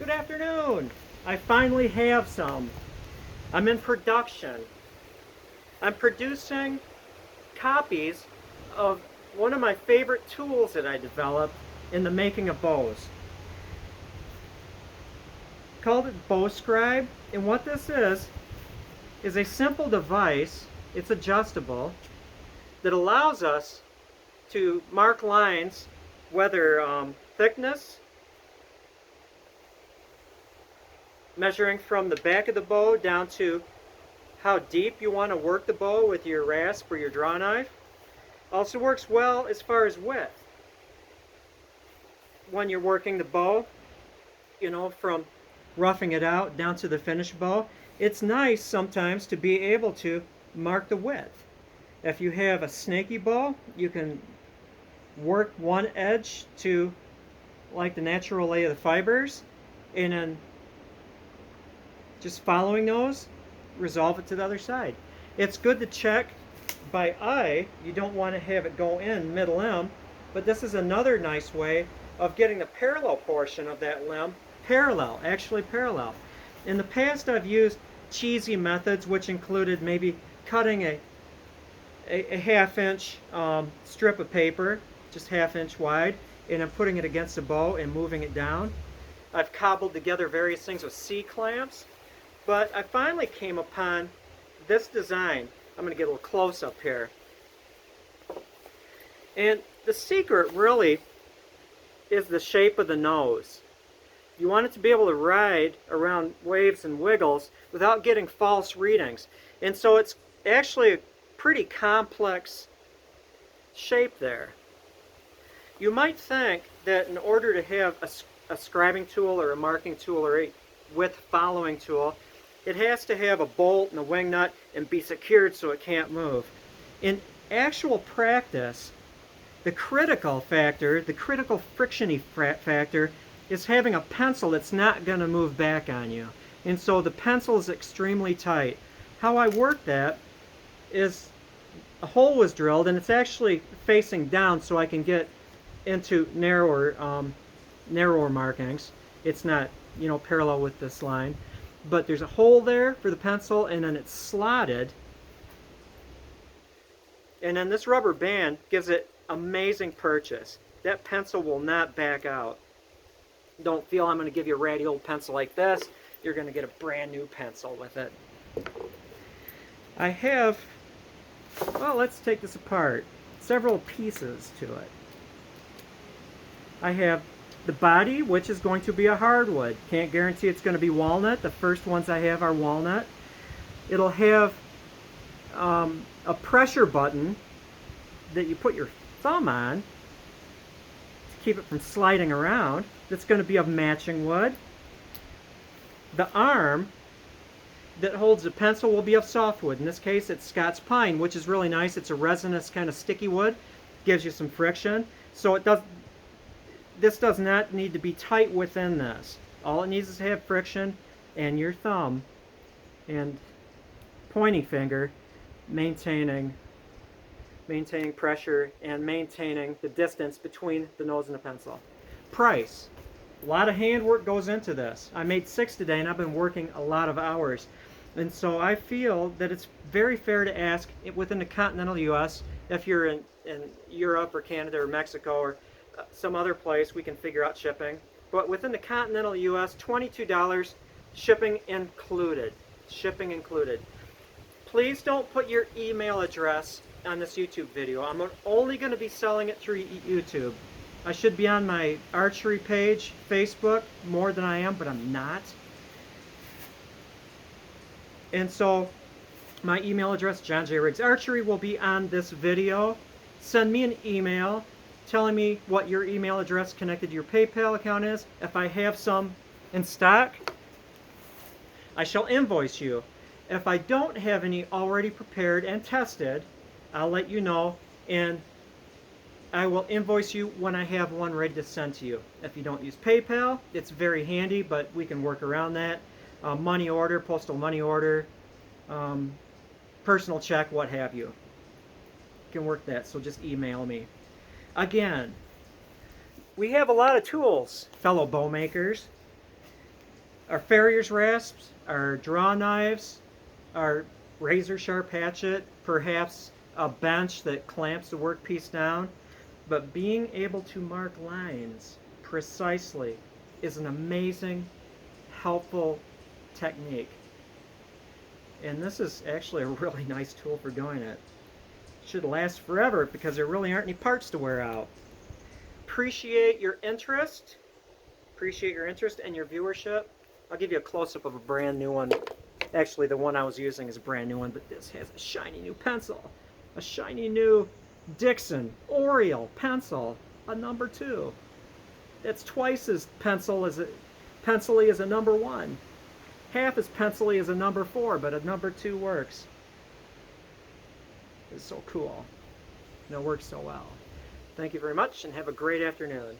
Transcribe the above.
Good afternoon. I finally have some. I'm in production. I'm producing copies of one of my favorite tools that I developed in the making of bows. Called it Bow Scribe, and what this is a simple device. It's adjustable that allows us to mark lines, whether thickness, measuring from the back of the bow down to how deep you want to work the bow with your rasp or your draw knife. Also works well as far as width. When you're working the bow, from roughing it out down to the finished bow, it's nice sometimes to be able to mark the width. If you have a snaky bow, you can work one edge to like the natural lay of the fibers, and then just following those, resolve it to the other side. It's good to check by eye. You don't want to have it go in mid-limb, but this is another nice way of getting the parallel portion of that limb actually parallel. In the past, I've used cheesy methods, which included maybe cutting a half-inch strip of paper, just half-inch wide, and then putting it against the bow and moving it down. I've cobbled together various things with C-clamps. But I finally came upon this design. I'm going to get a little close up here. And the secret really is the shape of the nose. You want it to be able to ride around waves and wiggles without getting false readings. And so it's actually a pretty complex shape there. You might think that in order to have a scribing tool or a marking tool or a width following tool, it has to have a bolt and a wing nut and be secured so it can't move. In actual practice, the critical factor, the critical friction factor, is having a pencil that's not going to move back on you. And so the pencil is extremely tight. How I work that is a hole was drilled, and it's actually facing down so I can get into narrower markings. It's not, parallel with this line. But there's a hole there for the pencil, and then it's slotted. And then this rubber band gives it amazing purchase. That pencil will not back out. Don't feel I'm going to give you a ratty old pencil like this. You're going to get a brand new pencil with it. I have, well, let's take this apart. Several pieces to it. I have the body, which is going to be a hardwood. Can't guarantee it's going to be walnut. The first ones I have are walnut. It'll have a pressure button that you put your thumb on to keep it from sliding around. That's going to be of matching wood. The arm that holds the pencil will be of softwood. In this case, it's Scots pine, which is really nice. It's a resinous kind of sticky wood. Gives you some friction. So this does not need to be tight within this. All it needs is to have friction, and your thumb and pointing finger maintaining pressure and maintaining the distance between the nose and the pencil. Price. A lot of handwork goes into this. I made 6 today, and I've been working a lot of hours. And so I feel that it's very fair to ask within the continental U.S., if you're in Europe or Canada or Mexico or some other place, we can figure out shipping. But within the continental U.S., $22, shipping included. Shipping included. Please don't put your email address on this YouTube video. I'm only going to be selling it through YouTube. I should be on my Archery page, Facebook, more than I am, but I'm not. And so my email address, John J. Riggs Archery, will be on this video. Send me an email telling me what your email address connected to your PayPal account is. If I have some in stock, I shall invoice you. If I don't have any already prepared and tested, I'll let you know, and I will invoice you when I have one ready to send to you. If you don't use PayPal, it's very handy, but we can work around that. Money order, postal money order, personal check, what have you. You can work that, so just email me. Again, we have a lot of tools, fellow bow makers. Our farrier's rasps, our draw knives, our razor sharp hatchet, perhaps a bench that clamps the workpiece down. But being able to mark lines precisely is an amazing, helpful technique. And this is actually a really nice tool for doing it. Should last forever because there really aren't any parts to wear out. Appreciate your interest. Appreciate your interest and your viewership. I'll give you a close-up of a brand new one. Actually, the one I was using is a brand new one, but this has a shiny new pencil. A shiny new Dixon Oriole pencil, a number 2. That's twice as pencil-y as a number 1. Half as pencil-y as a number 4, but a number 2 works. It's so cool. And it works so well. Thank you very much, and have a great afternoon.